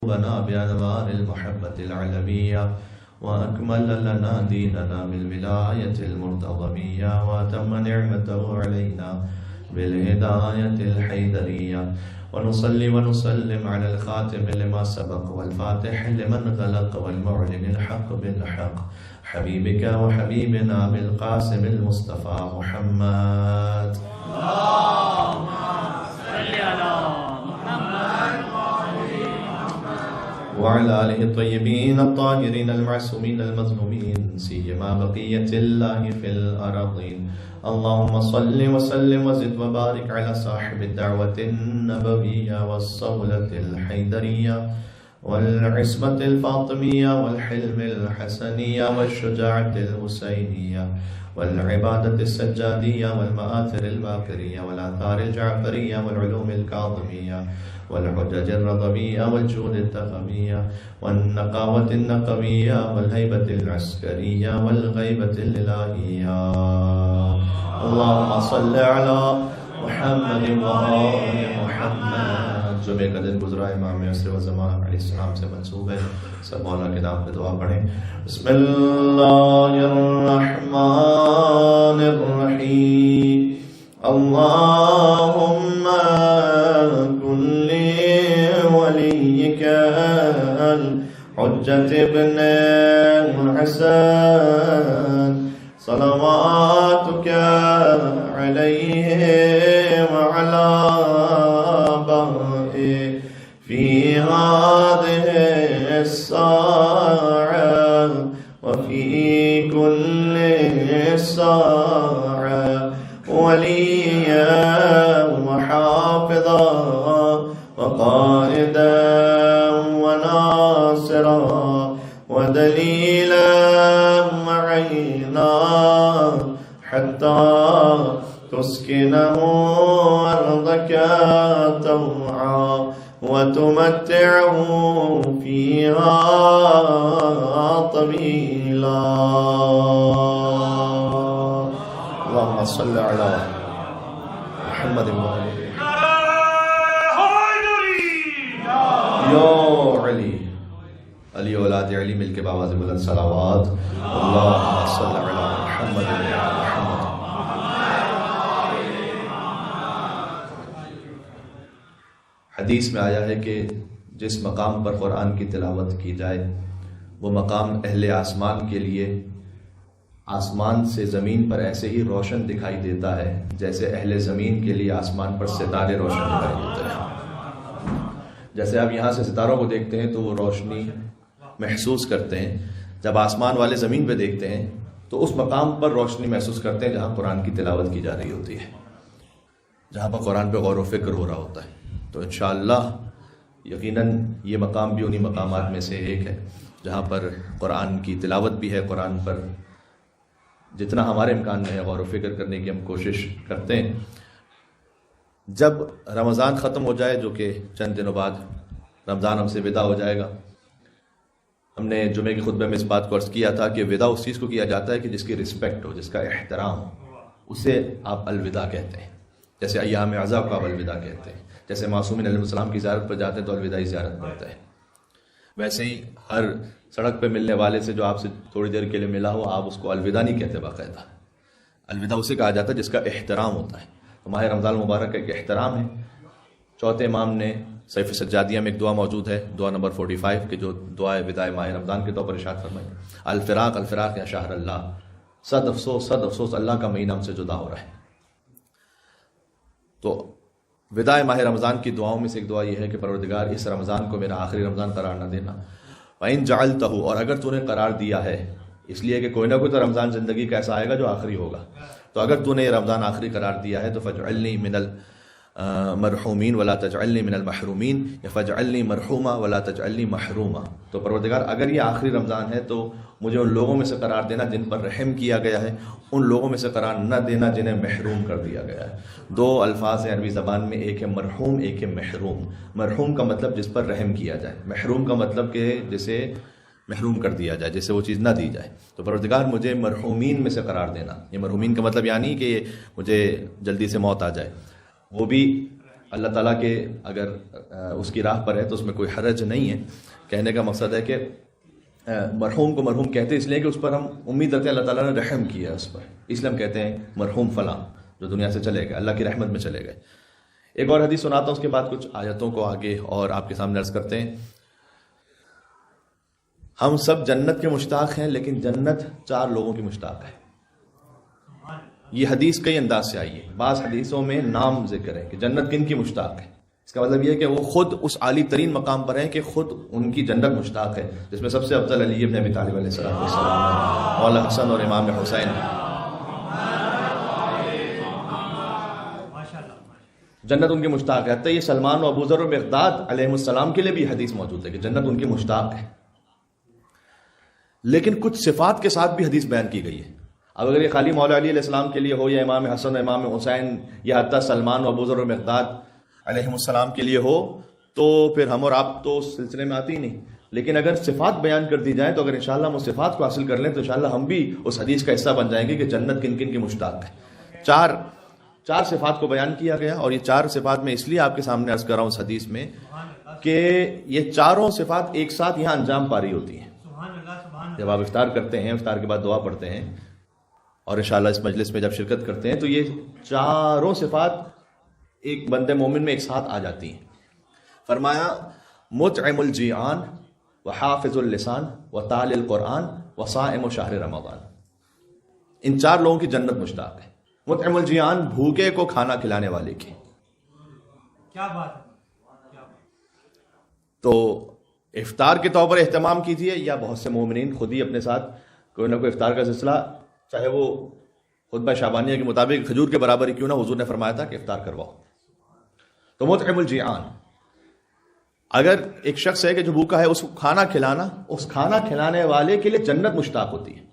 بنا بأنوار المحبة العلمية، وأكمل لنا ديننا بالولاية المرتضمية، وأتم نعمته علينا بالهداية الحيدرية. ونصلي ونسلم على الخاتم لما سبق والفاتح لمن غلق والمعلن الحق بالحق، حبيبك وحبيبنا بالقاسم المصطفى محمد. اللهم صل على محمد وعلى آله الطيبين الطاهرين المعصومين المظلومين، سيما بقية الله في الأراضين. اللهم صل وسلم وزد وبارك على صاحب الدعوة النبوية والصولة الحيدرية والعصمة الفاطمية والحلم الحسنية والشجاعة الحسينية والعبادة السجادية والمآثر الباقرية والآثار الجعفرية والعلوم الكاظمية والحجج الرضبية والجود التغمية والنقاوة النقوية والهيبة العسكرية والغيبة الإلهية. اللهم صل على محمد وآل محمد. جو بے قدر گزرا امام عصر و زمان علیہ السلام سے منسوب ہے، سب مولا کے نام پہ دعا پڑھیں. بسم اللہ الرحمن الرحیم. اللہم کن لولیک الحجة ابن الحسن صلواتك عليه وعلى آبائه في هذه الساعة وفي كل ساعة وليا وحافظا وقائدا وناصرا ودليلا معينا حتى تسكنه أرضك طوعا وتمتعه فيها طويلا. اللهم صل على محمد وآله. یا علی علی اولاد علی مل کے باواز بلند صلوات. اللہم صل علی محمد وآل محمد. حدیث میں آیا ہے کہ جس مقام پر قرآن کی تلاوت کی جائے وہ مقام اہل آسمان کے لیے آسمان سے زمین پر ایسے ہی روشن دکھائی دیتا ہے جیسے اہل زمین کے لیے آسمان پر ستارے روشن دکھائی دیتے ہیں. جیسے آپ یہاں سے ستاروں کو دیکھتے ہیں تو وہ روشنی محسوس کرتے ہیں، جب آسمان والے زمین پہ دیکھتے ہیں تو اس مقام پر روشنی محسوس کرتے ہیں جہاں قرآن کی تلاوت کی جا رہی ہوتی ہے، جہاں پر قرآن پہ غور و فکر ہو رہا ہوتا ہے. تو انشاءاللہ یقیناً یہ مقام بھی انہی مقامات میں سے ایک ہے جہاں پر قرآن کی تلاوت بھی ہے. قرآن پر جتنا ہمارے امکان میں ہے غور و فکر کرنے کی ہم کوشش کرتے ہیں. جب رمضان ختم ہو جائے، جو کہ چند دنوں بعد رمضان ہم سے ودا ہو جائے گا، ہم نے جمعے کے خطبے میں اس بات کو عرض کیا تھا کہ ودا اس چیز کو کیا جاتا ہے کہ جس کی رسپیکٹ ہو، جس کا احترام ہو، اسے آپ الوداع کہتے ہیں. جیسے ایام عزا کو آپ الوداع کہتے ہیں، جیسے معصومین علیہ السلام کی زیارت پر جاتے ہیں تو الوداعی زیارت پڑھتے ہیں، ویسے ہی ہر سڑک پہ ملنے والے سے جو آپ سے تھوڑی دیر کے لیے ملا ہو آپ اس کو الوداع نہیں کہتے. باقاعدہ الوداع اسے کہا جاتا ہے جس کا احترام ہوتا ہے. تو ماہ رمضان المبارک کا ایک احترام ہے. چوتھے امام نے سیف سجادیہ میں ایک دعا موجود ہے، دعا نمبر 45 کہ جو دعائے وداع ماہ رمضان کے طور پر ارشاد فرمائی، الفراق الفراق یا شہر اللہ، صد افسوس اللہ کا مہینہ ہم سے جدا ہو رہا ہے. تو وداع ماہ رمضان کی دعاؤں میں سے ایک دعا یہ ہے کہ پروردگار اس رمضان کو میرا آخری رمضان قرار نہ دینا. وَإِن جَعَلْتَهُ، اور اگر تو نے قرار دیا ہے، اس لیے کہ کوئی نہ کوئی تو رمضان زندگی کا ایسا آئے گا جو آخری ہوگا، تو اگر تو نے یہ رمضان آخری قرار دیا ہے تو فَاجْعَلْنِي مِنَ الْمَرْحُومِينَ وَلَا تَجْعَلْنِي مِنَ الْمَحْرُومِينَ، یا فَاجْعَلْنِي مَرْحُومًا وَلَا تَجْعَلْنِي مَحْرُومًا. تو پروردگار اگر یہ آخری رمضان ہے تو مجھے ان لوگوں میں سے قرار دینا جن پر رحم کیا گیا ہے، ان لوگوں میں سے قرار نہ دینا جنہیں محروم کر دیا گیا ہے. دو الفاظ ہیں عربی زبان میں، ایک ہے مرحوم، ایک ہے محروم. مرحوم کا مطلب جس پر رحم کیا جائے، محروم کا مطلب کہ جسے محروم کر دیا جائے، جسے وہ چیز نہ دی جائے. تو پروردگار مجھے مرحومین میں سے قرار دینا. یہ مرحومین کا مطلب یعنی کہ مجھے جلدی سے موت آ جائے، وہ بھی اللہ تعالیٰ کے اگر اس کی راہ پر ہے تو اس میں کوئی حرج نہیں ہے. کہنے کا مقصد ہے کہ مرحوم کو مرحوم کہتے ہیں اس لیے کہ اس پر ہم امید رکھتے ہیں اللہ تعالیٰ نے رحم کیا اس پر، اس لیے ہم کہتے ہیں مرحوم فلاں جو دنیا سے چلے گئے، اللہ کی رحمت میں چلے گئے. ایک اور حدیث سناتا ہوں، اس کے بعد کچھ آیتوں کو آگے اور آپ کے سامنے عرض کرتے ہیں. ہم سب جنت کے مشتاق ہیں، لیکن جنت 4 لوگوں کی مشتاق ہے. یہ حدیث کئی انداز سے آئی ہے. بعض حدیثوں میں نام ذکر ہے کہ جنت کن کی مشتاق ہے. اس کا مطلب یہ ہے کہ وہ خود اس عالی ترین مقام پر ہیں کہ خود ان کی جنت مشتاق ہے، جس میں سب سے افضل علی ابن ابی طالب علیہ السلام ہے، مولا حسن اور امام حسین. جنت ان کی مشتاق ہے. حتیٰ یہ سلمان و ابوذر و مقداد علیہ السلام کے لیے بھی حدیث موجود ہے کہ جنت ان کی مشتاق ہے. لیکن کچھ صفات کے ساتھ بھی حدیث بیان کی گئی ہے. اب اگر یہ خالی مولا علی علیہ السلام کے لیے ہو یا امام حسن و امام حسین یا حتیٰ سلمان و ابوذر و مقداد علیہ السلام کے لیے ہو تو پھر ہم اور آپ تو اس سلسلے میں آتی ہی نہیں. لیکن اگر صفات بیان کر دی جائیں تو اگر انشاءاللہ ہم اس صفات کو حاصل کر لیں تو انشاءاللہ ہم بھی اس حدیث کا حصہ بن جائیں گے کہ جنت کن کن کی مشتاق ہے. چار صفات کو بیان کیا گیا، اور یہ 4 صفات میں اس لیے آپ کے سامنے عرض کر رہا ہوں اس حدیث میں کہ یہ چاروں صفات ایک ساتھ یہاں انجام پاری ہوتی ہیں. جب آپ افطار کرتے ہیں، افطار کے بعد دعا پڑھتے ہیں اور انشاءاللہ اس مجلس میں جب شرکت کرتے ہیں تو یہ چاروں صفات ایک بندے مومن میں ایک ساتھ آ جاتی ہیں. فرمایا مطعم الجیعان وحافظ اللسان وتال القرآن وصائم شہر رمضان. ان 4 لوگوں کی جنت مشتاق ہے. مطعم الجیعان، بھوکے کو کھانا کھلانے والے کی. کیا بات ہے. تو افطار کے طور پر اہتمام کیجیے، یا بہت سے مومنین خود ہی اپنے ساتھ کوئی نہ کوئی افطار کا سلسلہ، چاہے وہ خطبہ شعبانیہ کے مطابق کھجور کے برابر ہی کیوں نہ، حضور نے فرمایا تھا کہ افطار کرواؤ. تو مطعم الجیعان، اگر ایک شخص ہے کہ جو بھوکا ہے، اس کو کھانا کھلانا، اس کھانا کھلانے والے کے لیے جنت مشتاق ہوتی ہے.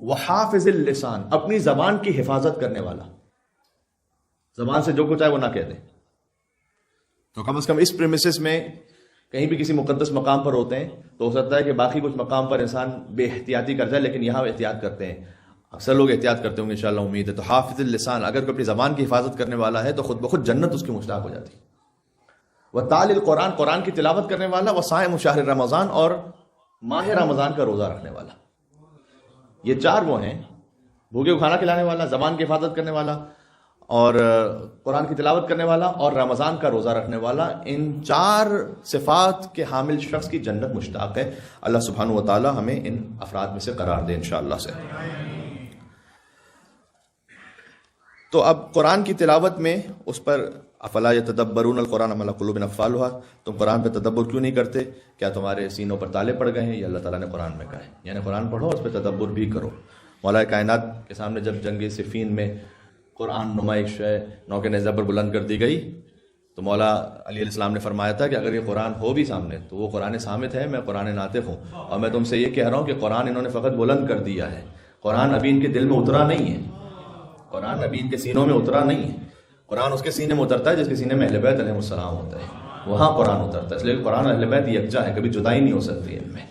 وحافظ اللسان، اپنی زبان کی حفاظت کرنے والا، زبان سے جو کچھ آئے وہ نہ کہہ دے. تو کم از کم اس پریمیسس میں کہیں بھی کسی مقدس مقام پر ہوتے ہیں تو ہو سکتا ہے کہ باقی کچھ مقام پر انسان بے احتیاطی کر جائے، لیکن یہاں احتیاط کرتے ہیں. اکثر لوگ احتیاط کرتے ہوں گے انشاءاللہ، امید ہے. تو حافظ اللسان، اگر کوئی اپنی زبان کی حفاظت کرنے والا ہے تو خود بخود جنت اس کی مشتاق ہو جاتی. وتال القرآن، قرآن کی تلاوت کرنے والا. وصائم شہر رمضان، اور ماہ رمضان کا روزہ رکھنے والا. یہ 4 وہ ہیں، بھوکے کو کھانا کھلانے والا، زبان کی حفاظت کرنے والا، اور قرآن کی تلاوت کرنے والا، اور رمضان کا روزہ رکھنے والا. ان 4 صفات کے حامل شخص کی جنت مشتاق ہے. اللہ سبحانہ و تعالی ہمیں ان افراد میں سے قرار دے انشاءاللہ سے. تو اب قرآن کی تلاوت میں اس پر افلا یتدبرون القرآن ام علی قلوب اقفالها، تم قرآن پہ تدبر کیوں نہیں کرتے؟ کیا تمہارے سینوں پر تالے پڑ گئے ہیں؟ یہ اللہ تعالیٰ نے قرآن میں کہا ہے. یعنی قرآن پڑھو، اس پہ تدبر بھی کرو. مولا کائنات کے سامنے جب جنگ صفین میں قرآن نمائش نو کے نیزہ پر بلند کر دی گئی تو مولا علی علیہ السلام نے فرمایا تھا کہ اگر یہ قرآن ہو بھی سامنے تو وہ قرآن صامت ہے، میں قرآن ناطق ہوں، اور میں تم سے یہ کہہ رہا ہوں کہ قرآن انہوں نے فقط بلند کر دیا ہے، قرآن ابھی ان کے دل میں اترا نہیں ہے، قرآن ابھی ان کے سینوں میں اترا نہیں ہے. قرآن اس کے سینے میں اترتا ہے جس کے سینے میں اہل بیت علیہ السلام ہوتا ہے، وہاں قرآن اترتا ہے. اس لیے قرآن اہل بیت یکجا ہے، کبھی جدائی نہیں ہو سکتی ان میں.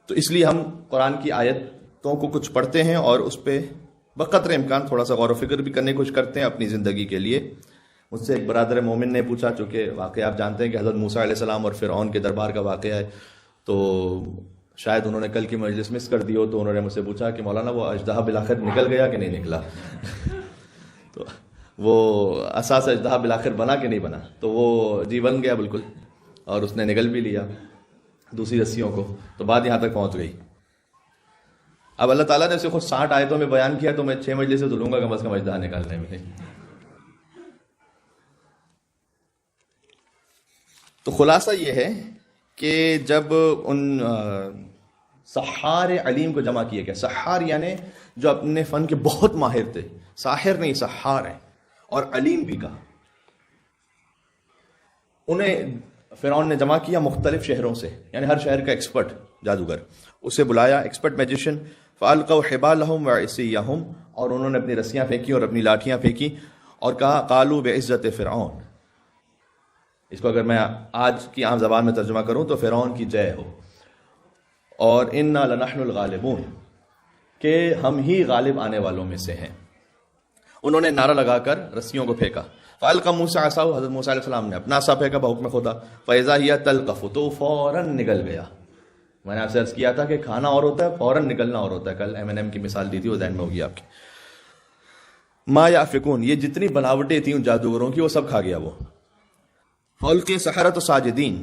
تو اس لیے ہم قرآن کی آیتوں کو کچھ پڑھتے ہیں اور اس پہ بقدر امکان تھوڑا سا غور و فکر بھی کرنے کی کوشش کرتے ہیں اپنی زندگی کے لیے. مجھ سے ایک برادر مومن نے پوچھا، چونکہ واقعہ آپ جانتے ہیں کہ حضرت موسیٰ علیہ السلام اور فرعون کے دربار کا واقعہ ہے، تو شاید انہوں نے کل کی مجلس مس کر دی ہو، تو انہوں نے مجھ سے پوچھا کہ مولانا وہ اژدہا بالآخر نکل گیا کہ نہیں نکلا؟ تو وہ اساس اژدہا بالآخر بنا کہ نہیں بنا؟ تو وہ جی بن گیا بالکل، اور اس نے نگل بھی لیا دوسری رسیوں کو، تو بات یہاں تک پہنچ گئی. اب اللہ تعالیٰ نے اسے خود 60 آیتوں میں بیان کیا، تو میں 6 مجلس سے تو لوں گا کم از کم اژدہا نکالنے میں. تو خلاصہ یہ ہے کہ جب ان سحار علیم کو جمع کیا گیا، سحار یعنی جو اپنے فن کے بہت ماہر تھے، ساحر نہیں سحار ہیں، اور علیم بھی کہا، انہیں فرعون نے جمع کیا مختلف شہروں سے، یعنی ہر شہر کا ایکسپرٹ جادوگر، اسے بلایا، ایکسپرٹ میجیشین. فَأَلْقَوْا حِبَالَهُمْ وَعِصِيَّهُمْ، اور انہوں نے اپنی رسیاں پھینکی اور اپنی لاٹھیاں پھینکی، اور کہا قَالُوا بِعِزَّةِ فرعون. اس کو اگر میں آج کی عام زبان میں ترجمہ کروں تو فرعون کی جے ہو، اور اِنَّا لَنَحْنُ الْغَالِبُونَ، کہ ہم ہی غالب آنے والوں میں سے ہیں. انہوں نے نعرہ لگا کر رسیوں کو پھینکا. فالقى موسیٰ عصاہ، حضرت موسیٰ علیہ السلام نے اپنا عصا پھینکا بحکم خدا. فاذا هي تلقف، تو فوراً نکل گیا. میں نے آپ سے عرض کیا تھا کہ کھانا اور ہوتا ہے، فوراً نکلنا اور ہوتا ہے. کل M&M کی مثال دی تھی، وہ ذہن میں ہوگی آپ کے. ما یافکون، یہ جتنی بناوٹیں تھیں ان جادوگروں کی وہ سب کھا گیا وہ. فالقی السحرۃ ساجدین،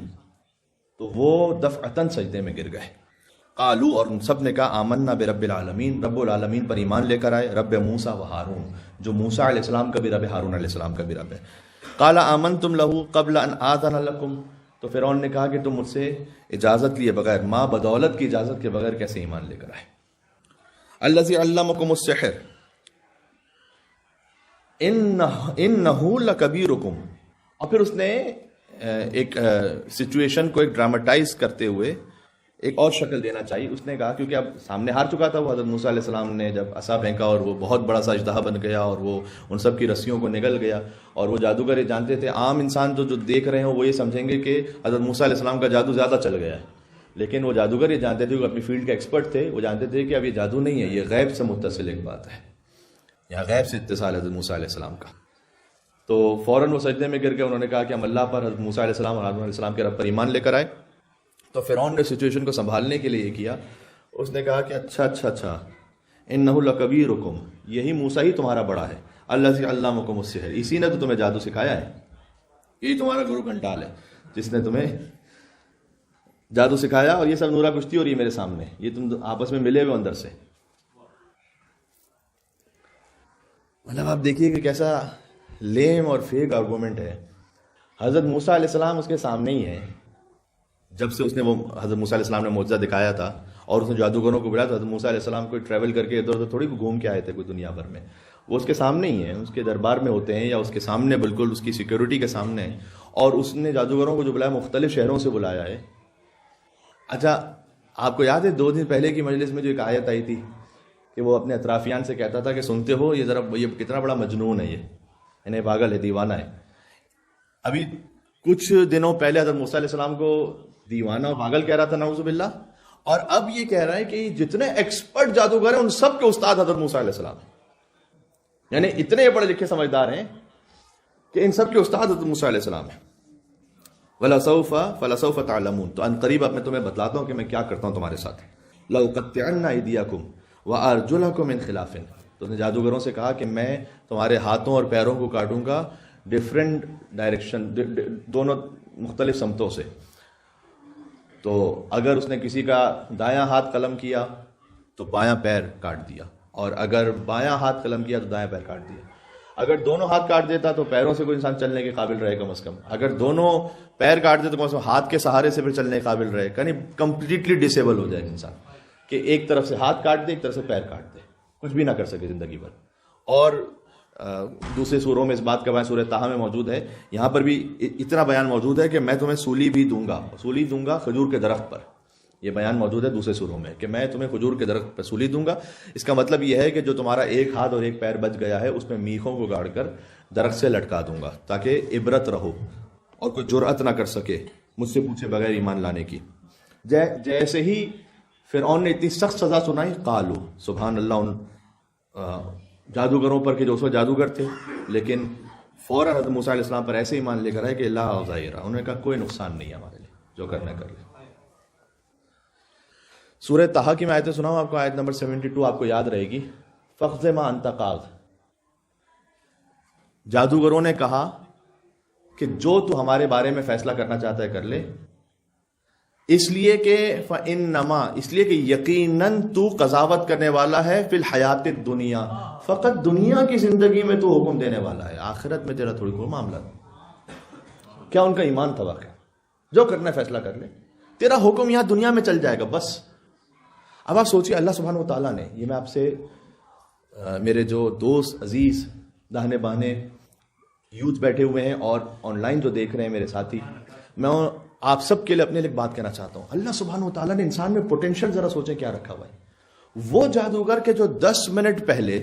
تو وہ دفعتاً سجدے میں گر گئے. قالو، اور ان سب نے کہا آمنا برب العالمین، رب العالمین پر ایمان لے کر آئے. رب موسیٰ و ہارون، جو موسیٰ علیہ السلام کا بھی رب ہے، ہارون علیہ السلام کا بھی رب ہے. قال آمنتم لہ قبل ان آذن لکم، تو فرعون نے کہا کہ تم مجھ سے اجازت لیے بغیر، ماں بدولت کی اجازت کے بغیر کیسے ایمان لے کر آئے. الذی علمکم السحر انہ لکبیرکم، اور پھر اس نے ایک سچویشن کو ایک ڈراماٹائز کرتے ہوئے ایک اور شکل دینا چاہیے. اس نے کہا، کیونکہ اب سامنے ہار چکا تھا وہ، حضرت موسیٰ علیہ السلام نے جب عصا پھینکا اور وہ بہت بڑا سا اژدہا بن گیا اور وہ ان سب کی رسیوں کو نگل گیا. اور وہ جادوگر یہ جانتے تھے، عام انسان جو دیکھ رہے ہوں وہ یہ سمجھیں گے کہ حضرت موسیٰ علیہ السلام کا جادو زیادہ چل گیا ہے. لیکن وہ جادوگر یہ جانتے تھے، وہ اپنی فیلڈ کے ایکسپرٹ تھے، وہ جانتے تھے کہ اب یہ جادو نہیں ہے، یہ غیب سے متصل ایک بات ہے. یہاں غیب سے اتصال حضرت موسیٰ علیہ السلام کا. تو فوراً وہ سجدے میں گر گئے. انہوں نے کہا کہ ہم اللہ پر، حضرت موسیٰ علیہ السلام اور ہارون علیہ السلام کے رب پر ایمان لے کر آئے. تو فرعون نے سچویشن کو سنبھالنے کے لیے یہ کیا، اس نے کہا کہ اچھا انہ لکبیرکم، یہی موسیٰ ہی تمہارا بڑا ہے. الذی علمکم السحر، اسی نے تو تمہیں جادو سکھایا ہے، یہی تمہارا گرو کنٹال ہے جس نے تمہیں جادو سکھایا. اور یہ سب نورا کشتی ہو رہی ہے میرے سامنے، یہ تم آپس میں ملے ہوئے اندر سے. مطلب آپ دیکھیے کہ کیسا لیم اور فیک آرگومنٹ ہے. حضرت موسیٰ علیہ السلام اس کے سامنے ہی ہے. جب سے اس نے وہ حضرت موسیٰ علیہ السلام نے معجزہ دکھایا تھا اور اس نے جادوگروں کو بلایا، تو حضرت موسیٰ علیہ السلام کو ٹریول کر کے ادھر ادھر تھوڑی گھوم کے آئے تھے کوئی دنیا بھر میں. وہ اس کے سامنے ہی ہیں، اس کے دربار میں ہوتے ہیں یا اس کے سامنے، بالکل اس کی سیکیورٹی کے سامنے. اور اس نے جادوگروں کو جو بلایا مختلف شہروں سے بلایا ہے. اچھا، آپ کو یاد ہے 2 دن پہلے کی مجلس میں جو ایک آیت آئی تھی کہ وہ اپنے اطرافیان سے کہتا تھا کہ سنتے ہو یہ ذرا، یہ کتنا بڑا مجنون ہے، یہ انہیں پاگل ہے، دیوانہ ہے. ابھی کچھ دنوں پہلے حضرت موسیٰ علیہ السلام کو دیوانہ اور پاگل کہہ رہا تھا، نعوذ باللہ. اور اب یہ کہہ رہا ہے کہ جتنے ایکسپرٹ جادوگر ہیں ان سب کے استاد حضرت موسیٰ علیہ السلام ہیں. یعنی اتنے پڑھے لکھے سمجھدار ہیں کہ ان سب کے استاد حضرت موسیٰ علیہ السلام ہیں. فَلَسَوْفَ تَعْلَمُونَ، تو ان قریب اب میں تمہیں بتلاتا ہوں کہ میں کیا کرتا ہوں تمہارے ساتھ. لَأُقَطِّعَنَّ أَيْدِيَكُمْ وَأَرْجُلَكُمْ مِنْ خِلَافٍ، تو اس نے جادوگروں سے کہا کہ میں تمہارے ہاتھوں اور پیروں کو کاٹوں گا ڈفرینٹ ڈائریکشن، دونوں مختلف سمتوں سے. تو اگر اس نے کسی کا دایاں ہاتھ قلم کیا تو بایاں پیر کاٹ دیا، اور اگر بایاں ہاتھ قلم کیا تو دایاں پیر کاٹ دیا. اگر دونوں ہاتھ کاٹ دیتا تو پیروں سے کوئی انسان چلنے کے قابل رہے کم از کم. اگر دونوں پیر کاٹ دے تو کم از کم ہاتھ کے سہارے سے پھر چلنے کے قابل رہے. یعنی کمپلیٹلی ڈسیبل ہو جائے انسان، کہ ایک طرف سے ہاتھ کاٹ دے، ایک طرف سے پیر کاٹ دے، کچھ بھی نہ کر سکے زندگی بھر. اور دوسرے سوروں میں اس بات کا بیان سورہ طٰہٰ میں موجود ہے. یہاں پر بھی اتنا بیان موجود ہے کہ میں تمہیں سولی بھی دوں گا کھجور کے درخت پر. یہ بیان موجود ہے دوسرے سوروں میں کہ میں تمہیں کھجور کے درخت پر سولی دوں گا. اس کا مطلب یہ ہے کہ جو تمہارا ایک ہاتھ اور ایک پیر بچ گیا ہے اس میں میخوں کو گاڑ کر درخت سے لٹکا دوں گا، تاکہ عبرت رہو اور کوئی جرأت نہ کر سکے مجھ سے پوچھے بغیر ایمان لانے کی. جیسے ہی فرعون نے اتنی سخت سزا سنائی، قالو، سبحان اللہ ان جادوگروں پر کہ جو اس وقت جادوگر تھے، لیکن فوراً حضرت موسیٰ علیہ السلام پر ایسے ایمان لے کر آئے کہ لا ضیرہ، انہوں نے کہا کوئی نقصان نہیں ہے ہمارے لیے، جو کرنا کر لیں. سورہ طٰہٰ کی میں آیتیں سناؤں آپ کو. آیت نمبر 72 آپ کو یاد رہے گی. فَاقْضِ مَا أَنْتَ قَاضٍ، جادوگروں نے کہا کہ جو تو ہمارے بارے میں فیصلہ کرنا چاہتا ہے کر لے، اس لیے کہ فَإِنَّمَا، اس لیے کہ یقیناً تو قضاوت کرنے والا ہے فی الحیات الدنیا، فقط دنیا کی زندگی میں تو حکم دینے والا ہے، آخرت میں تیرا تھوڑی کوئی معاملہ. کیا ان کا ایمان تھا واقعہ؟ جو کرنا ہے فیصلہ کر لے، تیرا حکم یہاں دنیا میں چل جائے گا بس. اب آپ سوچیے، اللہ سبحانہ و تعالیٰ نے، یہ میں آپ سے، میرے جو دوست عزیز داہنے باہنے یوتھ بیٹھے ہوئے ہیں اور آن لائن جو دیکھ رہے ہیں میرے ساتھی، میں آپ سب کے لیے اپنے لیے ایک بات کہنا چاہتا ہوں. اللہ سبحانہ و تعالیٰ نے انسان میں پوٹینشیل ذرا سوچیں کیا رکھا ہوا ہے. وہ جادوگر کے جو 10 منٹ پہلے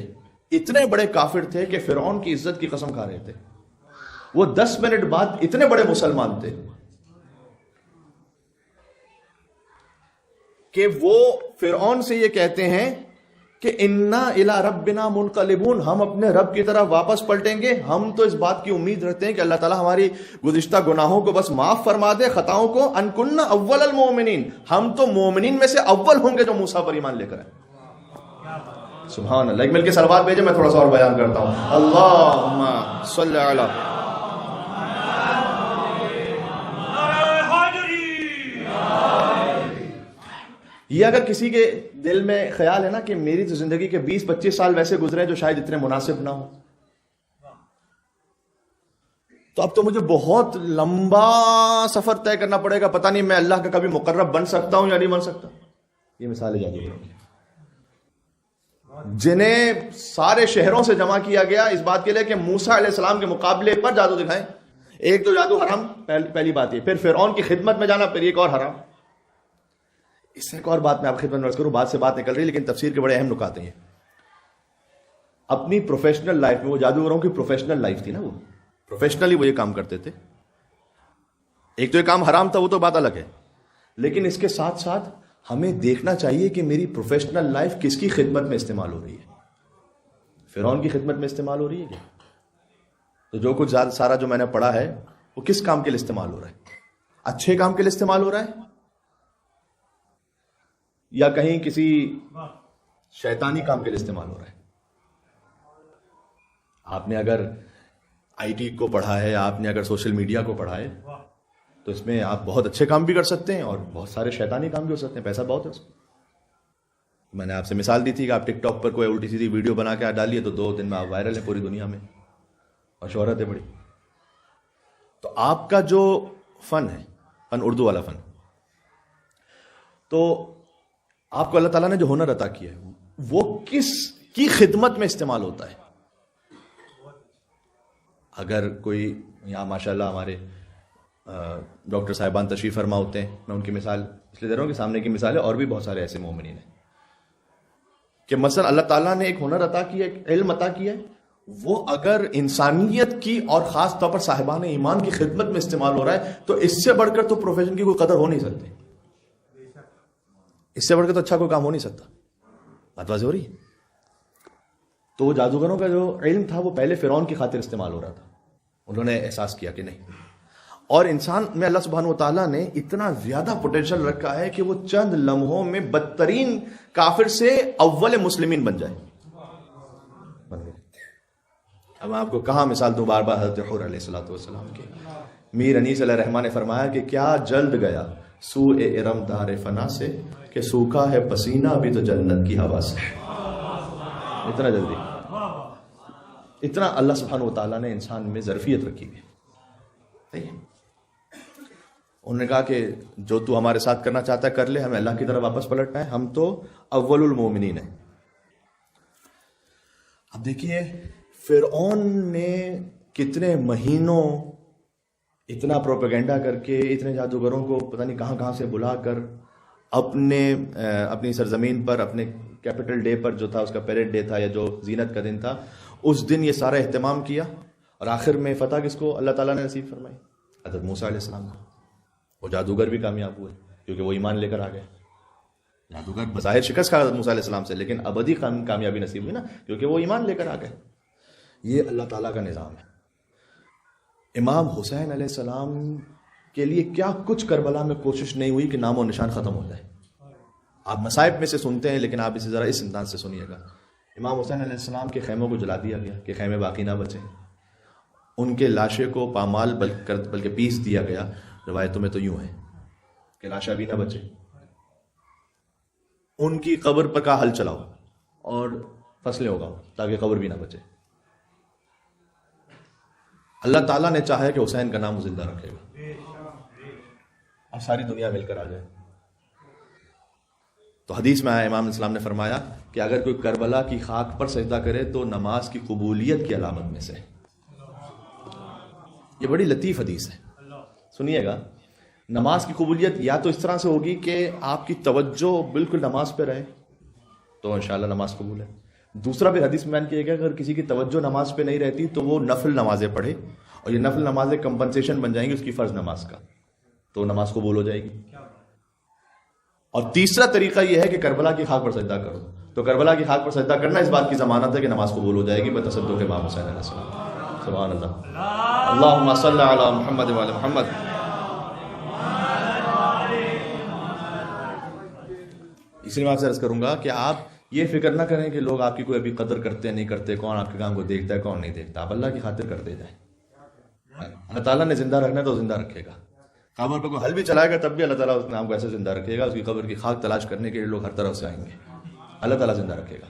اتنے بڑے کافر تھے کہ فرعون کی عزت کی قسم کھا رہے تھے، وہ 10 منٹ بعد اتنے بڑے مسلمان تھے کہ وہ فرعون سے یہ کہتے ہیں کہ انا الی ربنا منقلبون، ہم اپنے رب کی طرف واپس پلٹیں گے. ہم تو اس بات کی امید رکھتے ہیں کہ اللہ تعالیٰ ہماری گزشتہ گناہوں کو بس معاف فرما دے، خطاؤں کو. ان کننا اول المؤمنین، ہم تو مومنین میں سے اول ہوں گے جو موسیٰ پر ایمان لے کر آئے. سبحان اللہ. ایک مل کے صلوات بھیجے، میں تھوڑا سا اور بیان کرتا ہوں. اللہم صلی علی. یہ اگر کسی کے دل میں خیال ہے نا کہ میری تو زندگی کے 20-25 سال ویسے گزرے جو شاید اتنے مناسب نہ ہو، تو اب تو مجھے بہت لمبا سفر طے کرنا پڑے گا، پتہ نہیں میں اللہ کا کبھی مقرب بن سکتا ہوں یا نہیں بن سکتا. یہ مثال ہے جادوگروں کی، جنہیں سارے شہروں سے جمع کیا گیا اس بات کے لیے کہ موسیٰ علیہ السلام کے مقابلے پر جادو دکھائیں. ایک تو جادو حرام، پہلی بات یہ، پھر فرعون کی خدمت میں جانا، پھر ایک اور حرام. اس سے ایک اور بات میں آپ خدمت میں عرض کروں، بات سے بات نکل رہی ہے لیکن تفسیر کے بڑے اہم نکات ہیں. اپنی پروفیشنل لائف میں، وہ جادوگروں کی پروفیشنل لائف تھی نا، وہ پروفیشنلی وہ یہ کام کرتے تھے. ایک تو یہ کام حرام تھا، وہ تو بات الگ ہے، لیکن اس کے ساتھ ساتھ ہمیں دیکھنا چاہیے کہ میری پروفیشنل لائف کس کی خدمت میں استعمال ہو رہی ہے. فرعون کی خدمت میں استعمال ہو رہی ہے کیا؟ تو جو کچھ سارا جو میں نے پڑھا ہے وہ کس کام کے لیے استعمال ہو رہا ہے؟ اچھے کام کے لیے استعمال ہو رہا ہے یا کہیں کسی شیطانی کام کے لیے استعمال ہو رہا ہے؟ آپ نے اگر آئی ٹی کو پڑھا ہے، آپ نے اگر سوشل میڈیا کو پڑھا ہے، تو اس میں آپ بہت اچھے کام بھی کر سکتے ہیں اور بہت سارے شیطانی کام بھی ہو سکتے ہیں. پیسہ بہت ہے اس میں. میں نے آپ سے مثال دی تھی کہ آپ ٹک ٹاک پر کوئی الٹی سیدھی ویڈیو بنا کے ڈالیے تو 2 دن میں آپ وائرل ہیں پوری دنیا میں اور شہرت ہے بڑی. تو آپ کا جو فن ہے، فن اردو والا فن، تو آپ کو اللہ تعالیٰ نے جو ہنر عطا کیا ہے وہ کس کی خدمت میں استعمال ہوتا ہے؟ اگر کوئی یہاں ماشاءاللہ ہمارے ڈاکٹر صاحبان تشریف فرما ہوتے ہیں، میں ان کی مثال اس لیے دے رہا ہوں کہ سامنے کی مثال ہے، اور بھی بہت سارے ایسے مومنین ہیں کہ مثلا اللہ تعالیٰ نے ایک ہنر عطا کیا، ایک علم عطا کیا ہے، وہ اگر انسانیت کی اور خاص طور پر صاحبان ایمان کی خدمت میں استعمال ہو رہا ہے تو اس سے بڑھ کر تو پروفیشن کی کوئی قدر ہو نہیں سکتی. اس سے بڑھ کے تو اچھا کوئی کام ہو نہیں سکتا. بات واضح ہو رہی ہے؟ تو وہ جادوگروں کا جو علم تھا وہ پہلے فرعون کی خاطر استعمال ہو رہا تھا. انہوں نے احساس کیا کہ نہیں، اور انسان میں اللہ سبحانہ و تعالیٰ نے اتنا زیادہ پوٹینشل رکھا ہے کہ وہ چند لمحوں میں بدترین کافر سے اول مسلمین بن جائے. اب آپ کو کہاں مثال دوں بار بار حضرت حور علیہ الصلوۃ والسلام کی. میر انیس علیہ الرحمٰن نے فرمایا کہ کیا جلد گیا سوء ارم دار فنا سے کہ سوکھا ہے پسینہ بھی تو جنت کی ہوا سے. اتنا جلدی، اتنا اللہ سبحانہ و تعالیٰ نے انسان میں ظرفیت رکھی ہے. انہوں نے کہا کہ جو تو ہمارے ساتھ کرنا چاہتا ہے کر لے، ہمیں اللہ کی طرف واپس پلٹنا ہے، ہم تو اول المومنین ہیں. اب دیکھیے فرعون نے کتنے مہینوں اتنا پروپیگنڈا کر کے اتنے جادوگروں کو پتہ نہیں کہاں کہاں سے بلا کر اپنی سرزمین پر، اپنے کیپٹل ڈے پر جو تھا، اس کا پیریڈ ڈے تھا یا جو زینت کا دن تھا، اس دن یہ سارا اہتمام کیا، اور آخر میں فتح کس کو اللہ تعالیٰ نے نصیب فرمائی؟ حضرت موسیٰ علیہ السلام کو. وہ جادوگر بھی کامیاب ہوئے کیونکہ وہ ایمان لے کر آ گئے. جادوگر بظاہر شکست کھا حضرت موسیٰ علیہ السلام سے، لیکن ابدی کامیابی نصیب ہوئی نا، کیونکہ وہ ایمان لے کر آ گئے. یہ اللہ تعالیٰ کا نظام ہے. امام حسین علیہ السلام کے لیے کیا کچھ کربلا میں کوشش نہیں ہوئی کہ نام و نشان ختم ہو جائے. آپ مصائب میں سے سنتے ہیں لیکن آپ اسے ذرا اس انداز سے سنیے گا. امام حسین علیہ السلام کے خیموں کو جلا دیا گیا کہ خیمے باقی نہ بچیں. ان کے لاشیں کو پامال بلکہ پیس دیا گیا. روایتوں میں تو یوں ہے کہ لاشیں بھی نہ بچے. ان کی قبر پر کا حل چلاؤ اور فصلیں اگاؤ تاکہ قبر بھی نہ بچے. اللہ تعالیٰ نے چاہا کہ حسین کا نام زندہ رکھے گا اور ساری دنیا مل کر آ جائے. تو حدیث میں آیا، امام اسلام نے فرمایا کہ اگر کوئی کربلا کی خاک پر سجدہ کرے تو نماز کی قبولیت کی علامت میں سے. یہ بڑی لطیف حدیث ہے، سنیے گا. نماز کی قبولیت یا تو اس طرح سے ہوگی کہ آپ کی توجہ بالکل نماز پہ رہے تو انشاءاللہ نماز قبول ہے. دوسرا بھی حدیث میں بیان کیا گیا کہ اگر کسی کی توجہ نماز پہ نہیں رہتی تو وہ نفل نمازیں پڑھے، اور یہ نفل نمازیں کمپنسیشن بن جائیں گی اس کی فرض نماز کا، تو نماز قبول ہو جائے گی. اور تیسرا طریقہ یہ ہے کہ کربلا کی خاک پر سجدہ کرو. تو کربلا کی خاک پر سجدہ کرنا اس بات کی ضمانت ہے کہ نماز قبول ہو جائے گی بتصدق امام حسین علیہ السلام. سبحان اللہ. اللہم صلی علی محمد و علی محمد. اس لیے میں آپ سے عرض کروں گا کہ آپ یہ فکر نہ کریں کہ لوگ آپ کی کوئی ابھی قدر کرتے نہیں کرتے, کون آپ کے کام کو دیکھتا ہے کون نہیں دیکھتا. آپ اللہ کی خاطر کرتے جائیں. اللہ تعالیٰ نے زندہ رکھنا ہے تو زندہ رکھے گا. قبر پہ کوئی حل بھی چلائے گا تب بھی اللہ تعالیٰ اس نام کو ایسے زندہ رکھے گا. اس کی قبر کی خاک تلاش کرنے کے لیے لوگ ہر طرف سے آئیں گے, اللہ تعالیٰ زندہ رکھے گا.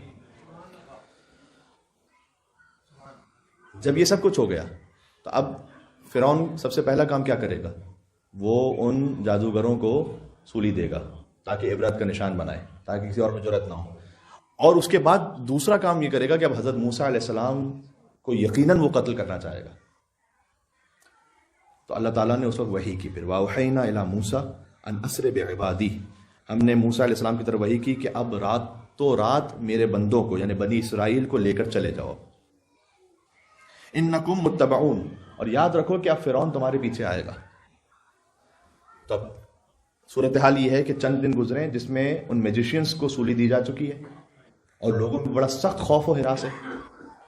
جب یہ سب کچھ ہو گیا تو اب فرعون سب سے پہلا کام کیا کرے گا؟ وہ ان جادوگروں کو سولی دے گا تاکہ عبرت کا نشان بنائے, تاکہ کسی اور میں جرأت نہ ہو. اور اس کے بعد دوسرا کام یہ کرے گا کہ اب حضرت موسیٰ علیہ السلام کو یقیناً وہ قتل کرنا چاہے گا. تو اللہ تعالیٰ نے اس وقت وحی کی. پھر وَأَوْحَيْنَا إِلَىٰ مُوسَىٰ أَنْ أَسْرِ بِعِبَادِي, ہم نے موسیٰ علیہ السلام کی طرف وحی کی کہ اب راتوں رات میرے بندوں کو یعنی بنی اسرائیل کو لے کر چلے جاؤ. إِنَّكُمْ مُتَّبَعُونَ, اور یاد رکھو کہ اب فرعون تمہارے پیچھے آئے گا. تب صورتحال یہ ہے کہ چند دن گزرے جس میں ان میجیشینز کو سولی دی جا چکی ہے اور لوگوں کو بڑا سخت خوف و ہراس ہے.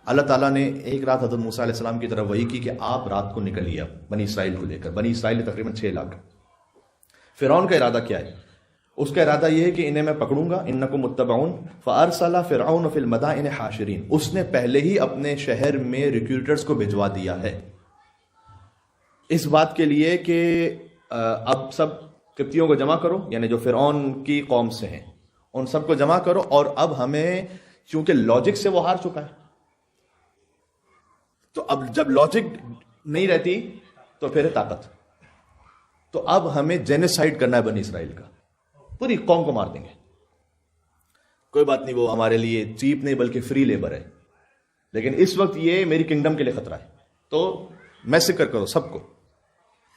اللہ تعالیٰ نے ایک رات حضرت موسیٰ علیہ السلام کی طرف وحی کی کہ آپ رات کو نکلیے اب بنی اسرائیل کو لے کر. بنی اسرائیل تقریباً 6 لاکھ. فرعون کا ارادہ کیا ہے؟ اس کا ارادہ یہ ہے کہ انہیں میں پکڑوں گا. انکم متبعون فارسل فرعون فی المدائن حاشرین, اس نے پہلے ہی اپنے شہر میں ریکروٹرز کو بھجوا دیا ہے اس بات کے لیے کہ اب سب قبطیوں کو جمع کرو, یعنی جو فرعون کی قوم سے ہیں ان سب کو جمع کرو. اور اب ہمیں چونکہ لاجک سے وہ ہار چکا ہے تو اب جب لاجک نہیں رہتی تو پھر ہے طاقت. تو اب ہمیں جینیسائیڈ کرنا ہے بنی اسرائیل کا, پوری قوم کو مار دیں گے. کوئی بات نہیں, وہ ہمارے لیے چیپ نہیں بلکہ فری لیبر ہے, لیکن اس وقت یہ میری کنگڈم کے لیے خطرہ ہے, تو میسیکر کرو سب کو.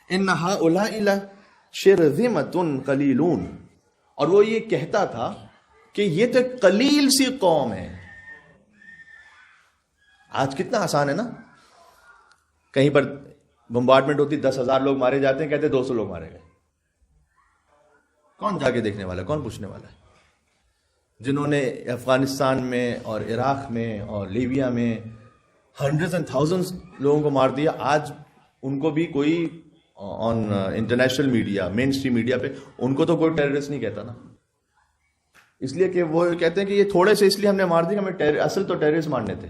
ان هؤلاء لشرذمۃ قلیلون, اور وہ یہ کہتا تھا کہ یہ تو قلیل سی قوم ہے. آج کتنا آسان ہے نا, کہیں پر بمبارڈمنٹ ہوتی 10,000 لوگ مارے جاتے ہیں, کہتے 200 لوگ مارے گئے. کون جا کے دیکھنے والا ہے, کون پوچھنے والا ہے؟ جنہوں نے افغانستان میں اور عراق میں اور لیبیا میں ہنڈریڈز اینڈ تھاؤزنڈز لوگوں کو مار دیا, آج ان کو بھی کوئی on international media mainstream media پہ ان کو تو کوئی ٹیررسٹ نہیں کہتا نا, اس لیے کہ وہ کہتے ہیں کہ یہ تھوڑے سے اس لیے ہم نے مار دی, ہمیں اصل تو ٹیررسٹ مارنے تھے,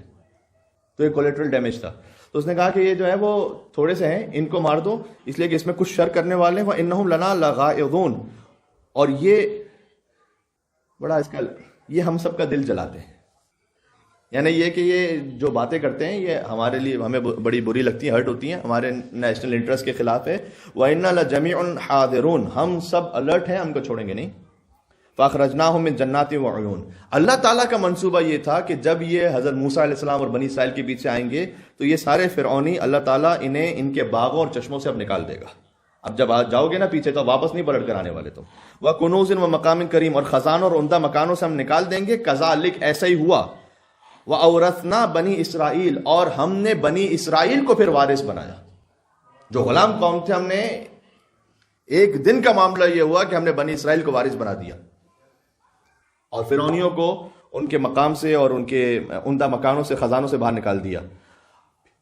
تو یہ کولیٹرل ڈیمیج تھا. تو اس نے کہا کہ یہ جو ہے وہ تھوڑے سے ہیں, ان کو مار دو اس لیے کہ اس میں کچھ شر کرنے والے ہیں. وَإِنَّهُمْ لَنَا لَغَائِظُونَ, اور یہ بڑا اس کا یہ ہم سب کا دل جلاتے ہیں. یعنی یہ کہ یہ جو باتیں کرتے ہیں یہ ہمارے لیے ہمیں بڑی بری لگتی ہیں, ہرٹ ہوتی ہیں, ہمارے نیشنل انٹرسٹ کے خلاف ہے. وَإِنَّا لَجَمِيعٌ حَاذِرُونَ, ہم سب الرٹ ہیں, ہم کو چھوڑیں گے نہیں. فَأَخْرَجْنَاهُم مِّن جَنَّاتٍ وَعُيُونٍ, اللہ تعالیٰ کا منصوبہ یہ تھا کہ جب یہ حضرت موسیٰ علیہ السلام اور بنی اسرائیل کے پیچھے آئیں گے تو یہ سارے فرعونی اللہ تعالیٰ انہیں ان کے باغوں اور چشموں سے اب نکال دے گا. اب جب جاؤ گے نا پیچھے تو واپس نہیں پلٹ کر آنے والے. تو وَكُنُوزٍ وَمَقَامٍ کریم, اور خزانوں اور عمدہ مکانوں سے ہم نکال دیں گے. کذالک, ایسا ہی ہوا. وَأَوْرَثْنَا بَنِي اسرائیل, اور ہم نے بنی اسرائیل کو پھر وارث بنایا. جو غلام قوم تھے, ہم نے ایک دن کا معاملہ یہ ہوا کہ ہم نے بنی اسرائیل کو وارث بنا دیا اور فرعونیوں کو ان کے مقام سے اور ان کے عمدہ مکانوں سے خزانوں سے باہر نکال دیا.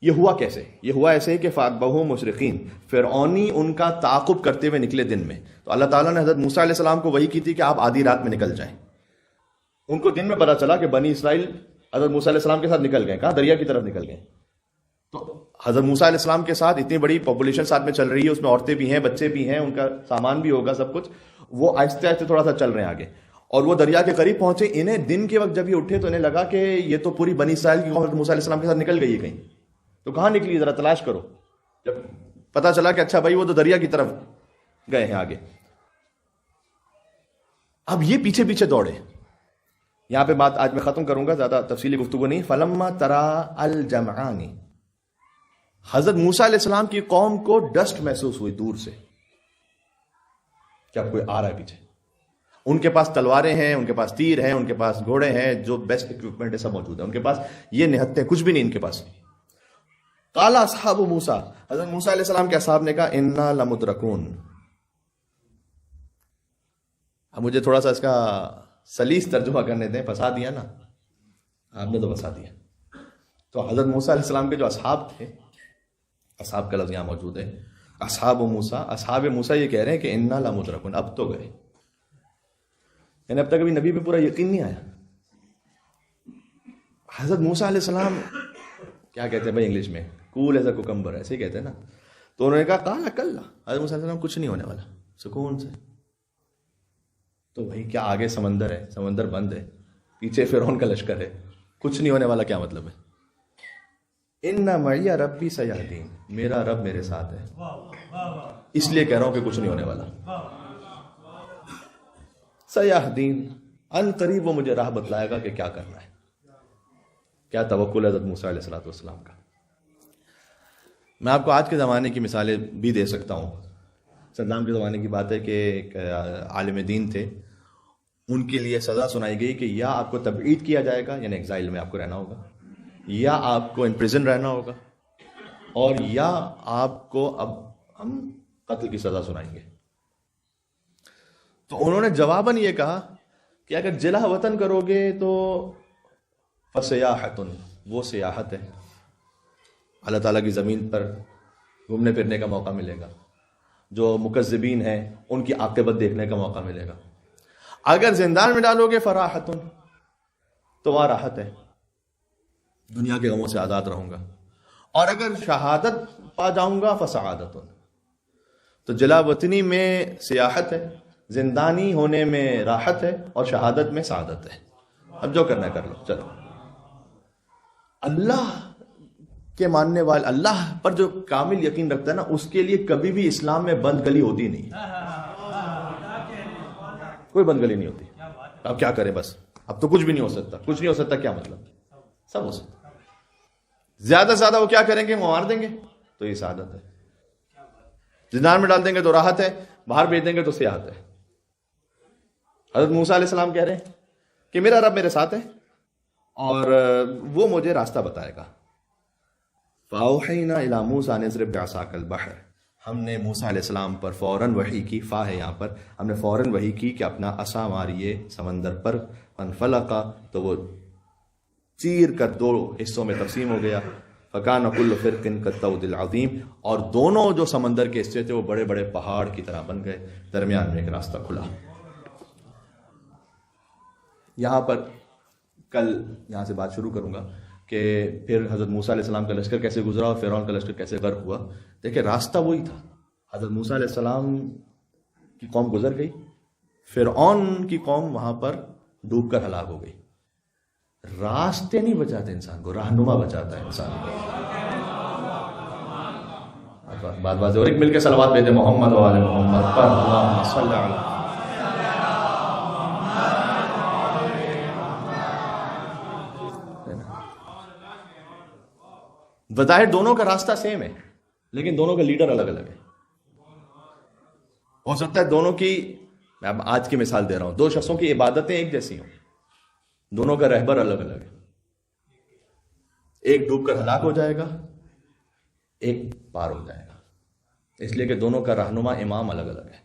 یہ ہوا کیسے؟ یہ ہوا ایسے کہ فَأَتْبَعُوهُم مُشْرِقِينَ, فرعونی ان کا تعاقب کرتے ہوئے نکلے دن میں. تو اللہ تعالیٰ نے حضرت موسیٰ علیہ السلام کو وحی کی تھی کہ آپ آدھی رات میں نکل جائیں. ان کو دن میں پتا چلا کہ بنی اسرائیل حضرت موسیٰ علیہ السلام کے ساتھ نکل گئے. کہاں؟ دریا کی طرف نکل گئے. تو حضرت موسیٰ علیہ السلام کے ساتھ اتنی بڑی پاپولیشن ساتھ میں چل رہی ہے, اس میں عورتیں بھی ہیں, بچے بھی ہیں, ان کا سامان بھی ہوگا, سب کچھ. وہ آہستہ آہستہ تھوڑا سا چل رہے ہیں آگے, اور وہ دریا کے قریب پہنچے. انہیں دن کے وقت جب یہ اٹھے تو انہیں لگا کہ یہ تو پوری بنی اسرائیل کی قوم حضرت موسیٰ علیہ السلام کے ساتھ نکل گئی ہے کہیں. تو کہاں نکلی, ذرا تلاش کرو. جب پتا چلا کہ اچھا بھائی وہ تو دریا کی طرف گئے ہیں آگے. اب یہ پیچھے پیچھے دوڑے. یہاں پہ بات آج میں ختم کروں گا, زیادہ تفصیلی گفتگو نہیں. فلما ترا الجمعان, حضرت موسیٰ علیہ السلام کی قوم کو ڈسٹ محسوس ہوئی دور سے کہ اب کوئی آ رہا ہے پیچھے. ان کے پاس تلواریں ہیں, ان کے پاس تیر ہیں, ان کے پاس گھوڑے ہیں, جو بیسٹ اکوپمنٹ ہے سب موجود ہے ان کے پاس. یہ نہتیں کچھ بھی نہیں ان کے پاس. قال اصحاب موسیٰ, حضرت موسیٰ علیہ السلام کے اصحاب نے کہا انا لمدرکون. اب مجھے تھوڑا سا اس کا سلیس ترجمہ کرنے دیں. پھنسا دیا نا آپ نے، تو پھنسا دیا. تو حضرت موسیٰ علیہ السلام کے جو اصحاب تھے، اصحاب کا لفظ یہاں موجود ہے، اصحاب موسیٰ یہ کہہ رہے ہیں کہ انا لمدرکون، اب تو گئے. یعنی اب تک ابھی نبی پہ پورا یقین نہیں آیا. حضرت موسیٰ علیہ السلام کیا کہتے ہیں بھائی انگلش میں، کول ایز اے کوکمبر، ایسے ہی کہتے ہیں نا. تو انہوں نے کہا قال کلا، حضرت موسیٰ علیہ السلام کچھ نہیں ہونے والا، سکون سے. تو بھائی کیا آگے سمندر ہے، سمندر بند ہے، پیچھے فرعون کا لشکر ہے، کچھ نہیں ہونے والا کیا مطلب ہے؟ ان معی ربی سیہدین، میرا رب میرے ساتھ ہے، اس لیے کہہ رہا ہوں کہ کچھ نہیں ہونے والا. سیہدین، ان قریب وہ مجھے راہ بتلائے گا کہ کیا کرنا ہے. کیا توکل ہے حضرت موسیٰ علیہ السلام کا. میں آپ کو آج کے زمانے کی مثالیں بھی دے سکتا ہوں. صدام کے زمانے کی بات ہے کہ ایک عالم دین تھے، ان کے لیے سزا سنائی گئی کہ یا آپ کو تبعید کیا جائے گا، یعنی ایگزائل میں آپ کو رہنا ہوگا، یا آپ کو امپریزن رہنا ہوگا، اور یا آپ کو اب ہم قتل کی سزا سنائیں گے. تو انہوں نے جواباً یہ کہا کہ اگر جلا وطن کرو گے تو فسیاحتن، وہ سیاحت ہے، اللہ تعالیٰ کی زمین پر گھومنے پھرنے کا موقع ملے گا، جو مکذبین ہیں ان کی عاقبت دیکھنے کا موقع ملے گا. اگر زندان میں ڈالو گے فراحتن، تو وہاں راحت ہے، دنیا کے غموں سے آزاد رہوں گا. اور اگر شہادت پا جاؤں گا فسعادتن، تو جلا وطنی میں سیاحت ہے، زندانی ہونے میں راحت ہے، اور شہادت میں سعادت ہے. اب جو کرنا ہے کر لو. چلو، اللہ کے ماننے والے، اللہ پر جو کامل یقین رکھتا ہے نا، اس کے لیے کبھی بھی اسلام میں بند گلی ہوتی نہیں، کوئی بند گلی نہیں ہوتی. اب کیا کریں، بس اب تو کچھ بھی نہیں ہو سکتا. کچھ نہیں ہو سکتا کیا مطلب؟ سب ہو سکتا. زیادہ سے زیادہ وہ کیا کریں گے، وہ مار دیں گے، تو یہ سعادت ہے. زندان میں ڈال دیں گے تو راحت ہے، باہر بھیج دیں گے تو سیاحت ہے. حضرت موسیٰ علیہ السلام کہہ رہے ہیں کہ میرا رب میرے ساتھ ہے اور وہ مجھے راستہ بتائے گا. فَأَوْحَيْنَا إِلَىٰ مُوسَىٰ أَنِ اضْرِب بِعَصَاكَ الْبَحْرَ، ہم نے موسیٰ علیہ السلام پر فوراً وحی کی، فا ہے یہاں پر، ہم نے فوراً وحی کی کہ اپنا عصا ماریے سمندر پر. فَانْفَلَقَ، تو وہ چیر کر دو حصوں میں تقسیم ہو گیا. فَكَانَ كُلُّ فِرْقٍ كَالطَّوْدِ الْعَظِيمِ، اور دونوں جو سمندر کے حصے تھے وہ بڑے بڑے پہاڑ کی طرح بن گئے، درمیان میں ایک راستہ کھلا. یہاں پر کل یہاں سے بات شروع کروں گا کہ پھر حضرت موسیٰ علیہ السلام کا لشکر کیسے گزرا اور فرعون کا لشکر کیسے غرق ہوا. دیکھیں راستہ وہی تھا. حضرت موسیٰ علیہ السلام کی قوم گزر گئی، فرعون کی قوم وہاں پر ڈوب کر ہلاک ہو گئی. راستے نہیں بچاتے انسان کو، رہنما بچاتا ہے انسان کو. بات بات اور ایک مل کے صلوات بھیجے محمد و آل محمد پر، اللہم صلی علی. بظاہر دونوں کا راستہ سیم ہے، لیکن دونوں کا لیڈر الگ الگ ہے. ہو سکتا ہے دونوں کی، میں اب آج کی مثال دے رہا ہوں، دو شخصوں کی عبادتیں ایک جیسی ہوں، دونوں کا رہبر الگ الگ ہے. ایک ڈوب کر ہلاک ہو جائے گا، ایک پار ہو جائے گا، اس لیے کہ دونوں کا رہنما امام الگ الگ ہے.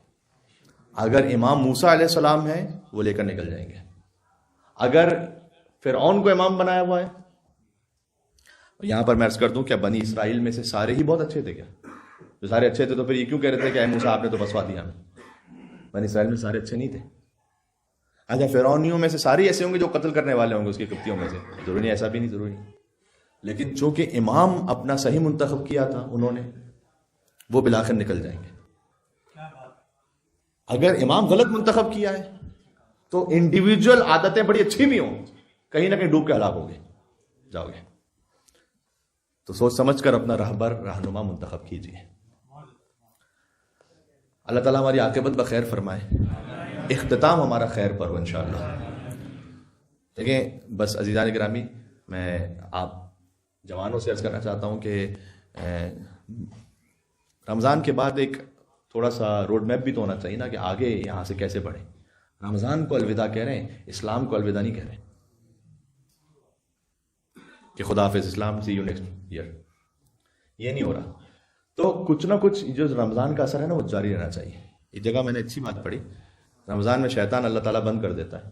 اگر امام موسیٰ علیہ السلام ہے وہ لے کر نکل جائیں گے. اگر فرعون کو امام بنایا ہوا ہے، یہاں پر میں عرض کر دوں کیا بنی اسرائیل میں سے سارے ہی بہت اچھے تھے کیا؟ جو سارے اچھے تھے تو پھر یہ کیوں کہہ رہے تھے کہ اے موسیٰ آپ نے تو پھنسوا دیا ہمیں؟ بنی اسرائیل میں سارے اچھے نہیں تھے. اچھا فرعونیوں میں سے سارے ایسے ہوں گے جو قتل کرنے والے ہوں گے اس کی قبطیوں میں سے؟ ضروری نہیں، ایسا بھی نہیں ضروری. لیکن چونکہ امام اپنا صحیح منتخب کیا تھا انہوں نے، وہ بالآخر نکل جائیں گے. اگر امام غلط منتخب کیا ہے تو انڈیویجول عادتیں بڑی اچھی بھی ہوں، کہیں نہ کہیں ڈوب کے ہلاک ہو گے، جاؤ گے. تو سوچ سمجھ کر اپنا رہبر رہنما منتخب کیجیے. اللہ تعالیٰ ہماری عاقبت بخیر فرمائے، اختتام ہمارا خیر پر ہو انشاءاللہ. دیکھیں بس عزیزان گرامی، میں آپ جوانوں سے عرض کرنا چاہتا ہوں کہ رمضان کے بعد ایک تھوڑا سا روڈ میپ بھی تو ہونا چاہیے نا کہ آگے یہاں سے کیسے بڑھیں. رمضان کو الوداع کہہ رہے ہیں، اسلام کو الوداع نہیں کہہ رہے کہ خدا حافظ اسلام، سی یو نیکسٹ ایئر. یہ نہیں ہو رہا. تو کچھ نہ کچھ جو رمضان کا اثر ہے نا وہ جاری رہنا چاہیے. ایک جگہ میں نے اچھی بات پڑھی، رمضان میں شیطان اللہ تعالیٰ بند کر دیتا ہے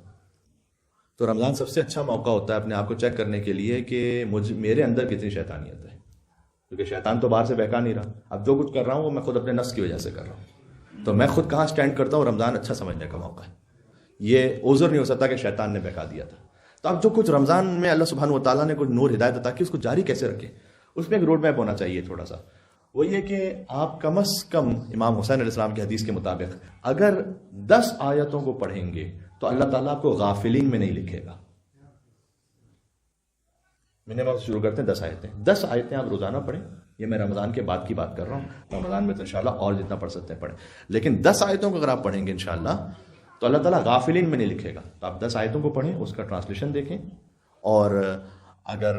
تو رمضان سب سے اچھا موقع ہوتا ہے اپنے آپ کو چیک کرنے کے لیے کہ میرے اندر کتنی شیطانیت ہے، کیونکہ شیطان تو باہر سے بہکا نہیں رہا. اب جو کچھ کر رہا ہوں وہ میں خود اپنے نفس کی وجہ سے کر رہا ہوں. تو میں خود کہاں سٹینڈ کرتا ہوں. رمضان اچھا سمجھنے کا موقع ہے. یہ عذر نہیں ہو سکتا کہ شیطان نے بہکا دیا تھا. تو اب جو کچھ رمضان میں اللہ سبحانہ و تعالیٰ نے کچھ نور ہدایت عطا کی، اس کو جاری کیسے رکھیں، اس میں ایک روڈ میپ ہونا چاہیے تھوڑا سا. وہ یہ کہ آپ کم از کم امام حسین علیہ السلام کی حدیث کے مطابق اگر 10 آیتوں کو پڑھیں گے تو اللہ تعالیٰ آپ کو غافلین میں نہیں لکھے گا. منیمم شروع کرتے ہیں 10 آیتیں. 10 آیتیں آپ روزانہ پڑھیں. یہ میں رمضان کے بعد کی بات کر رہا ہوں. رمضان میں تو انشاءاللہ اور جتنا پڑھ سکتے ہیں پڑھیں، لیکن 10 آیتوں کو اگر آپ پڑھیں گے انشاءاللہ تو اللہ تعالیٰ غافلین میں نہیں لکھے گا. تو آپ 10 آیتوں کو پڑھیں، اس کا ٹرانسلیشن دیکھیں، اور اگر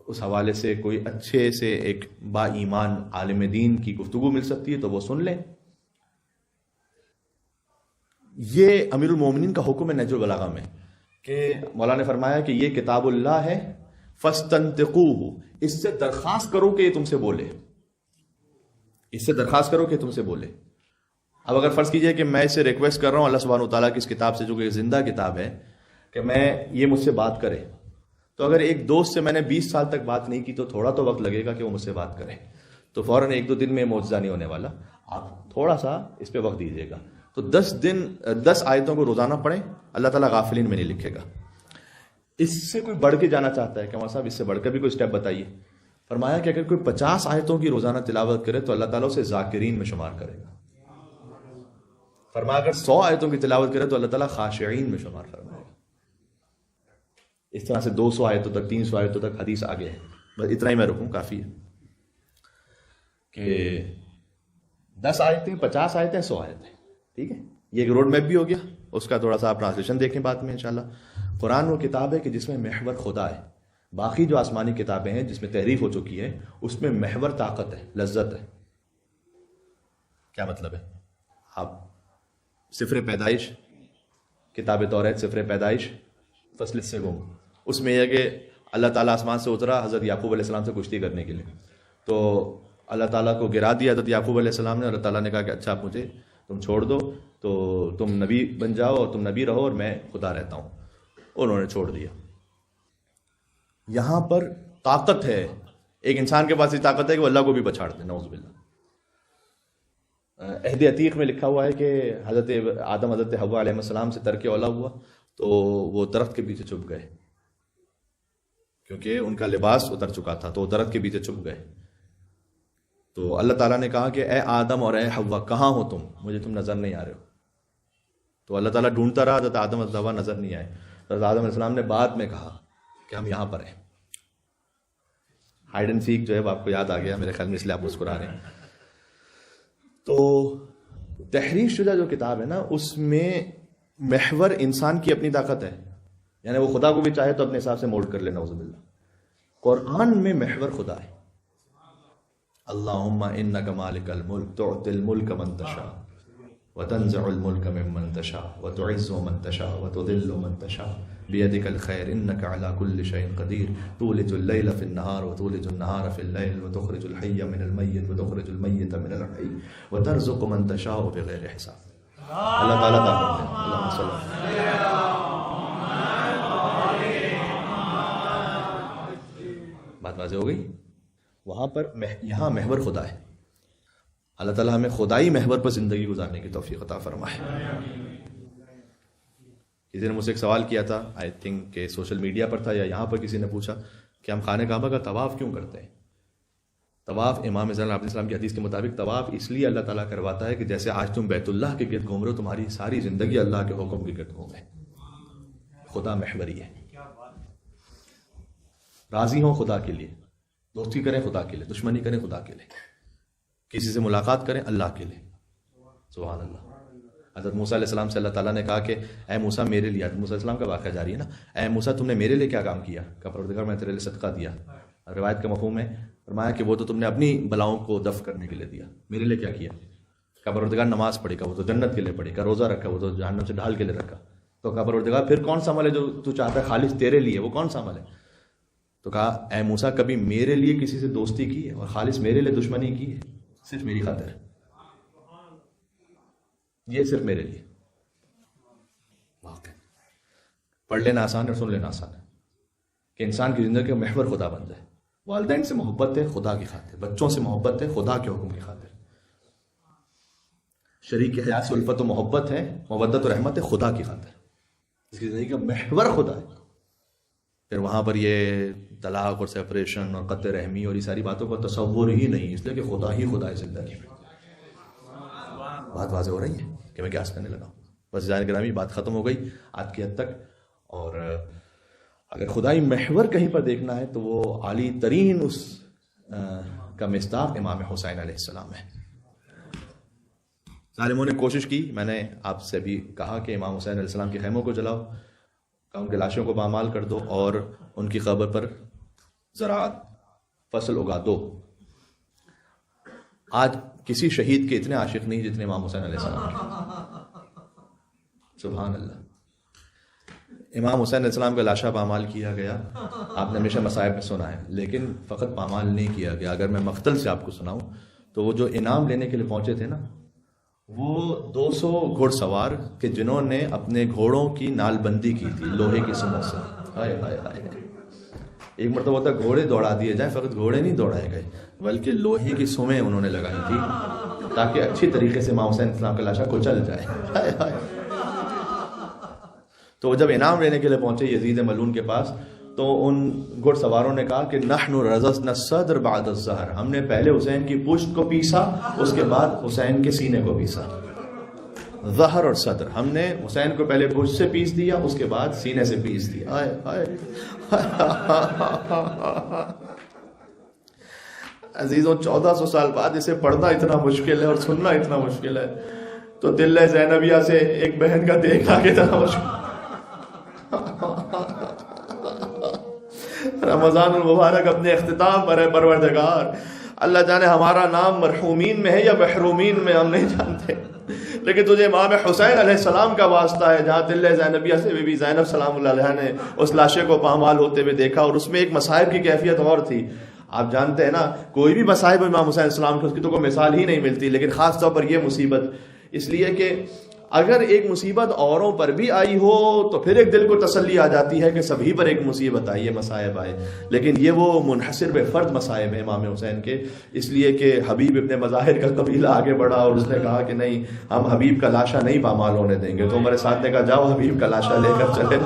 اس حوالے سے کوئی اچھے سے ایک با ایمان عالم دین کی گفتگو مل سکتی ہے تو وہ سن لیں. یہ امیر المومنین کا حکم ہے نہج البلاغہ میں کہ مولا نے فرمایا کہ یہ کتاب اللہ ہے، فاستنطقوہ، اس سے درخواست کرو کہ یہ تم سے بولے، اس سے درخواست کرو کہ تم سے بولے. اب اگر فرض کیجئے کہ میں اسے ریکویسٹ کر رہا ہوں اللہ سبحانہ وتعالیٰ کی اس کتاب سے، جو کہ زندہ کتاب ہے، کہ میں یہ مجھ سے بات کرے، تو اگر ایک دوست سے میں نے 20 سال تک بات نہیں کی تو تھوڑا تو وقت لگے گا کہ وہ مجھ سے بات کرے. تو فوراً 1-2 دن میں معجزہ نہیں ہونے والا. آپ تھوڑا سا اس پہ وقت دیجیے گا. تو 10 آیتوں کو روزانہ پڑھیں، اللہ تعالیٰ غافلین میں نہیں لکھے گا. اس سے کوئی بڑھ کے جانا چاہتا ہے کہ ہمارا صاحب اس سے بڑھ کر بھی کوئی سٹیپ بتائیے. فرمایا کہ اگر کوئی 50 آیتوں کی روزانہ تلاوت کرے تو اللہ تعالیٰ اسے ذاکرین میں شمار کرے گا. فرمایا اگر 100 آیتوں کی تلاوت کرے تو اللہ تعالیٰ خاشعین میں شمار فرمائے گا. اس طرح سے 200 آیتوں تک، 300 آیتوں تک حدیث آگے ہے. بس اتنا ہی میں رکھوں، کافی ہے کہ 10 آیتیں، 50 آیتیں، 100 آیتیں. ٹھیک ہے، یہ ایک روڈ میپ بھی ہو گیا. اس کا تھوڑا سا آپ ٹرانسلیشن دیکھیں بعد میں انشاءاللہ. قرآن وہ کتاب ہے کہ جس میں محور خدا ہے. باقی جو آسمانی کتابیں ہیں جس میں تحریف ہو چکی ہے اس میں محور طاقت ہے، لذت ہے. کیا مطلب ہے؟ آپ سفر پیدائش، کتاب توریت سفر پیدائش فصل سے گم، اس میں یہ کہ اللہ تعالیٰ آسمان سے اترا حضرت یعقوب علیہ السلام سے کشتی کرنے کے لیے. تو اللہ تعالیٰ کو گرا دیا حضرت یعقوب علیہ السلام نے. اللہ تعالیٰ نے کہا کہ اچھا مجھے تم چھوڑ دو تو تم نبی بن جاؤ اور تم نبی رہو اور میں خدا رہتا ہوں. انہوں نے چھوڑ دیا. یہاں پر طاقت ہے، ایک انسان کے پاس یہ طاقت ہے کہ وہ اللہ کو بھی پچھاڑ دے، نعوذ باللہ. عہد عتیق میں لکھا ہوا ہے کہ حضرت آدم حضرت حوا علیہ السلام سے ترک اولا ہوا تو وہ درخت کے پیچھے چھپ گئے، کیونکہ ان کا لباس اتر چکا تھا تو وہ درخت کے پیچھے چھپ گئے. تو اللہ تعالیٰ نے کہا کہ اے آدم اور اے حوا کہاں ہو تم، مجھے تم نظر نہیں آ رہے ہو. تو اللہ تعالیٰ ڈھونڈتا رہا، حضرت آدم حضرت حوا نظر نہیں آئے. حضرت آدم علیہ السلام نے بعد میں کہا کہ ہم یہاں پر ہیں. ہائیڈ اینڈ سیک جو ہے وہ آپ کو یاد آ گیا میرے خیال میں، اس لیے آپ مسکرا رہے ہیں. تو تحریر شدہ جو کتاب ہے نا، اس میں محور انسان کی اپنی طاقت ہے، یعنی وہ خدا کو بھی چاہے تو اپنے حساب سے مولڈ کر لے، نعوذ باللہ. قرآن میں محور خدا ہے. اللہم انک مالک الملک تعطی الملک من تشاء وتنزع الملک ممن تشاء وتعز من تشاء وتذل من تشاء بیدک الخیر انک علی کل شیء قدیر تولج اللیل فی النہار وتولج النہار فی اللیل وتخرج الحی من المیت وتخرج المیت من الحی وترزق من تشاء بغیر حساب. اللہ تعالیٰ تعالیٰ اللہم صلی بات واضح ہو گئی. وہاں پر یہاں محور خدا ہے. اللہ تعالیٰ ہمیں خدائی محور پر زندگی گزارنے کی توفیق عطا فرمائے. کسی نے مجھ سے ایک سوال کیا تھا، آئی تھنک کہ سوشل میڈیا پر تھا یا یہاں پر کسی نے پوچھا کہ ہم خانہ کعبہ کا طواف کیوں کرتے ہیں. طواف امام زین علیہ السلام کی حدیث کے مطابق طواف اس لیے اللہ تعالیٰ کرواتا ہے کہ جیسے آج تم بیت اللہ کے گرد گھوم رہے ہو، تمہاری ساری زندگی اللہ کے حکم کے گرد گھومے. خدا محوری ہے. راضی ہوں خدا کے لیے، دوستی کریں خدا کے لیے، دشمنی کریں خدا کے لیے، کسی سے ملاقات کریں اللہ کے لیے. سبحان اللہ. حضرت موسیٰ علیہ السلام سے اللہ تعالیٰ نے کہا کہ اے موسیٰ میرے لیے، حضرت موسیٰ علیہ السلام کا واقعہ جاری ہے نا، اے موسیٰ تم نے میرے لیے کیا کام کیا؟ کہ پروردگار میں تیرے لیے صدقہ دیا. روایت کا مفہوم ہے، فرمایا کہ وہ تو تم نے اپنی بلاؤں کو دفع کرنے کے لیے دیا، میرے لیے کیا کیا؟ کہ پروردگار نماز پڑھی، کہ وہ تو جنت کے لیے پڑھی، کہ روزہ رکھا، وہ تو جہنم سے ڈھال کے لیے رکھا. تو کہ پروردگار پھر کون سا عمل ہے جو تو چاہتا ہے خالص تیرے لیے، وہ کون سا عمل ہے؟ تو کہا اے موسیٰ کبھی میرے لیے کسی سے دوستی کی ہے اور خالص میرے لیے دشمنی کی ہے؟ صرف میری خاطر ہے، یہ صرف میرے لیے. پڑھ لینا آسان ہے اور سن لینا آسان ہے کہ انسان کی زندگی کا محور خدا بن جائے. والدین سے محبت ہے خدا کی خاطر، بچوں سے محبت ہے خدا کے حکم کی خاطر، شریک حیات سے الفت و محبت ہے، مودت و رحمت ہے خدا کی خاطر. اس کی زندگی کا محور خدا ہے. پھر وہاں پر یہ طلاق اور سیپریشن اور قطع رحمی اور یہ ساری باتوں کا تصور ہی نہیں، اس لیے کہ خدا ہی خدا ہے زندگی میں. بات واضح ہو رہی ہے کہ میں کیا کرنے لگا ہوں. بس جان گرامی بات ختم ہو گئی آج کی حد تک. اور اگر خدائی محور کہیں پر دیکھنا ہے تو وہ عالی ترین اس کا مصداق امام حسین علیہ السلام ہے. ظالموں نے کوشش کی، میں نے آپ سے بھی کہا کہ امام حسین علیہ السلام کے خیموں کو جلاؤ، ان کے لاشوں کو پامال کر دو اور ان کی قبر پر زراعت فصل اگا دو. آج کسی شہید کے اتنے عاشق نہیں جتنے امام حسین علیہ السلام کے. سبحان اللہ. امام حسین علیہ السلام کا لاشا پامال کیا گیا، آپ نے ہمیشہ مصائب میں سنا ہے، لیکن فقط پامال نہیں کیا گیا. اگر میں مقتل سے آپ کو سناؤں تو وہ جو انعام لینے کے لیے پہنچے تھے نا، وہ 200 گھوڑ سوار کہ جنہوں نے اپنے گھوڑوں کی نال بندی کی تھی لوہے کی سموں سے. ہائے ہائے ہائے. ایک مرتبہ ہوتا گھوڑے دوڑا دیے جائیں، فقط گھوڑے نہیں دوڑائے گئے بلکہ لوہے کی سمیں انہوں نے لگائی تھی تاکہ اچھی طریقے سے امام حسین السلام کا لاشا کچل جائے. ہائے ہائے. تو جب انعام لینے کے لیے پہنچے یزید ملعون کے پاس تو ان گھڑ سواروں نے کہا کہ نحن رززنا الصدر بعد الظہر، ہم نے پہلے حسین کی پشت کو پیسا، اس کے بعد حسین کے سینے کو پیسا. ظہر اور صدر، ہم نے حسین کو پہلے پشت سے پیس دیا، اس کے بعد سینے سے پیس دیا. ہائے ہائے. عزیزوں 1400 سال بعد اسے پڑھنا اتنا مشکل ہے اور سننا اتنا مشکل ہے تو دل زینبیہ سے ایک بہن کا دیکھنا کتنا مشکل. رمضان المبارک اپنے اختتام پر ہے. پروردگار اللہ جانے ہمارا نام مرحومین میں ہے یا محرومین میں، ہم نہیں جانتے، لیکن تجھے امام حسین علیہ السلام کا واسطہ ہے جہاں دل زینبیہ سے بی بی زینب سلام اللہ علیہ نے اس لاشے کو پامال ہوتے ہوئے دیکھا. اور اس میں ایک مصائب کی کیفیت اور تھی. آپ جانتے ہیں نا کوئی بھی مصائب امام حسین علیہ السلام کی اس کی تو کوئی مثال ہی نہیں ملتی، لیکن خاص طور پر یہ مصیبت اس لیے کہ اگر ایک مصیبت اوروں پر بھی آئی ہو تو پھر ایک دل کو تسلی آ جاتی ہے کہ سبھی پر ایک مصیبت آئی ہے، مصائب آئے، لیکن یہ وہ منحصر بے فرد مصائب ہیں امام حسین کے. اس لیے کہ حبیب ابن مظاہر کا قبیلہ آگے بڑھا اور اس نے کہا کہ نہیں، ہم حبیب کا لاشا نہیں پامال ہونے دیں گے. تو ہمارے ساتھ نے کہا جاؤ حبیب کا لاشا لے کر چلے.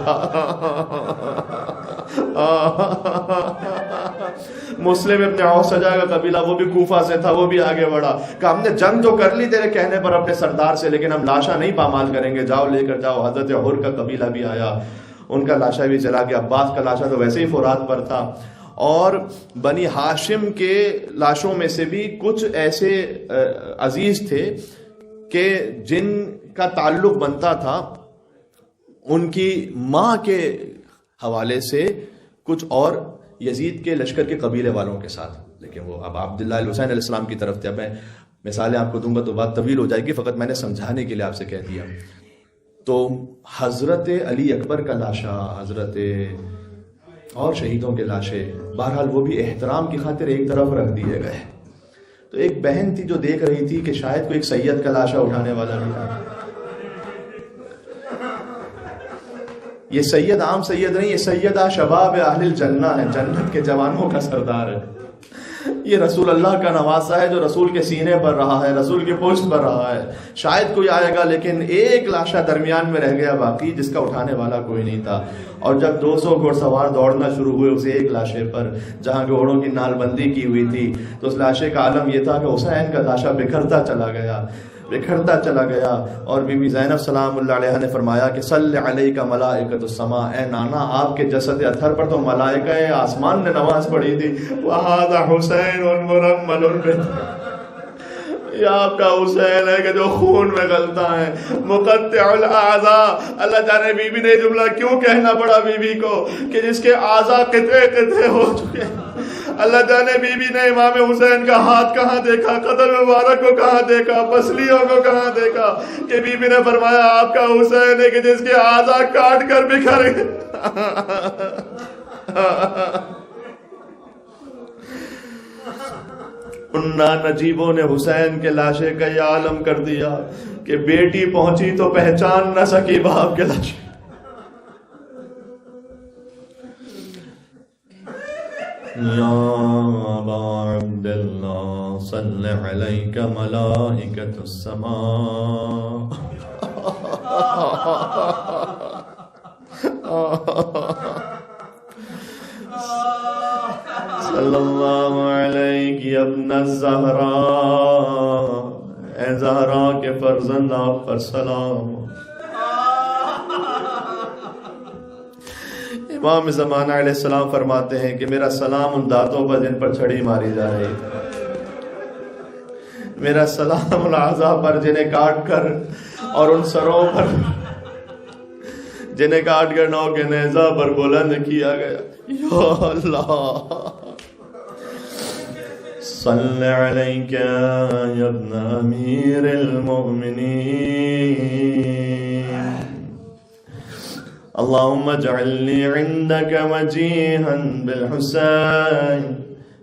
مسلم ابن عوف سجا کا قبیلہ، وہ بھی کوفہ سے تھا، وہ بھی آگے بڑھا، کہ ہم نے جنگ تو کر لی تیرے کہنے پر اپنے سردار سے، لیکن ہم لاشا نہیں پامال کریں گے، جاؤ لے کر جاؤ. حضرت حر کا قبیلہ بھی آیا، ان کا لاشا بھی چلا گیا. عباس کا لاشا تو ویسے ہی فرات پر تھا. اور بنی ہاشم کے لاشوں میں سے بھی کچھ ایسے عزیز تھے کہ جن کا تعلق بنتا تھا ان کی ماں کے حوالے سے کچھ اور یزید کے لشکر کے قبیلے والوں کے ساتھ، لیکن وہ اب عبداللہ الحسین علیہ السلام کی طرف تھے. اب میں مثالیں آپ کو دوں گا تو بات طویل ہو جائے گی، فقط میں نے سمجھانے کے لیے آپ سے کہہ دیا. تو حضرت علی اکبر کا لاشا، حضرت اور شہیدوں کے لاشے بہرحال وہ بھی احترام کی خاطر ایک طرف رکھ دیے گئے. تو ایک بہن تھی جو دیکھ رہی تھی کہ شاید کوئی ایک سید کا لاشا اٹھانے والا بھی آ. یہ سید عام سید نہیں، یہ سیدہ شباب اہل الجنہ ہے، جنت کے جوانوں کا سردار ہے. یہ رسول اللہ کا نواسا ہے جو رسول کے سینے پر رہا ہے، رسول کی پشت پر رہا ہے. شاید کوئی آئے گا، لیکن ایک لاشا درمیان میں رہ گیا باقی، جس کا اٹھانے والا کوئی نہیں تھا. اور جب 200 گھوڑ سوار دوڑنا شروع ہوئے اسے ایک لاشے پر جہاں گھوڑوں کی نال بندی کی ہوئی تھی، تو اس لاشے کا عالم یہ تھا کہ حسین کا لاشا بکھرتا چلا گیا، بکھرتا چلا گیا. اور بی بی زینب سلام اللہ علیہ نے فرمایا کہ صلی علیک ملائکۃ السماء، اے نانا آپ کے جسد اطہر پر تو ملائکہ آسمان نے نماز پڑھی تھی. وہذا حسین مرمل یہ آپ کا حسین ہے کہ جو خون میں گلتا ہے، مقطع الاعضاء. اللہ جانے بی بی نے جملہ کیوں کہنا پڑا بی بی کو کہ جس کے اعضاء قطعے قطعے ہو چکے. اللہ جانے بی بی نے امام حسین کا ہاتھ کہاں دیکھا، قدم مبارک کو کہاں دیکھا، پسلیوں کو کہاں دیکھا، کہ بی بی نے فرمایا آپ کا حسین ہے کہ جس کے اعضاء کاٹ کر بکھر گئے. ان نجیبوں نے حسین کے لاشے کا یہ عالم کر دیا کہ بیٹی پہنچی تو پہچان نہ سکی باپ کے لاشے. یا ابا عبداللہ صلی علیک ملائکۃ السماء صلی اللہ علیہ ابن الزہراء، اے زہرا کے فرزند آپ پر سلام. امام زمانہ علیہ السلام فرماتے ہیں کہ میرا سلام ان دانتوں پر جن پر چھڑی ماری جا رہی ہے، میرا سلام ان اعضاء پر جنہیں کاٹ کر، اور ان سروں پر جنہیں کاٹ کر نو کے نیزہ پر بلند کیا گیا. یا اللہ صلی علیک یا ابن امیر المؤمنین، اللہم اجعلنی عندک وجیہا بالحسین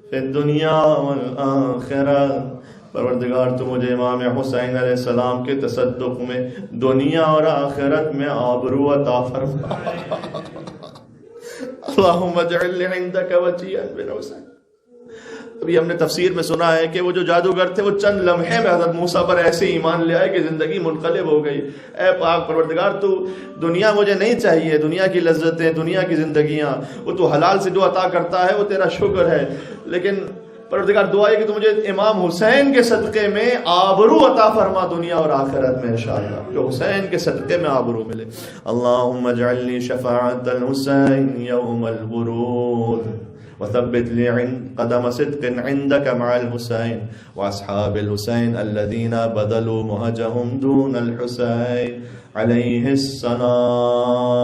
فی الدنیا والآخرہ. پروردگار تو مجھے امام حسین علیہ السلام کے تصدق میں دنیا اور آخرت میں آبرو عطا فرما. اللہم اجعلنی عندک وجیہا بالحسین. ابھی ہم نے تفسیر میں سنا ہے کہ وہ جو جادوگر تھے وہ چند لمحے میں حضرت موسیٰ پر ایسے ایمان لے آئے کہ زندگی منقلب ہو گئی. اے پاک پروردگار تو دنیا مجھے نہیں چاہیے، دنیا کی لذتیں، دنیا کی زندگیاں، وہ تو حلال سے جو عطا کرتا ہے وہ تیرا شکر ہے، لیکن پروردگار دعا ہے کہ تو مجھے امام حسین کے صدقے میں آبرو عطا فرما دنیا اور آخرت میں انشاءاللہ، جو حسین کے صدقے میں آبرو ملے. اللہم اجعلنی شفاعت الحسین یوم الورود وثبت لي قدم صدق عندك مع الحسين وأصحاب الحسين الذين بذلوا مهجهم دون الحسين عليه السلام.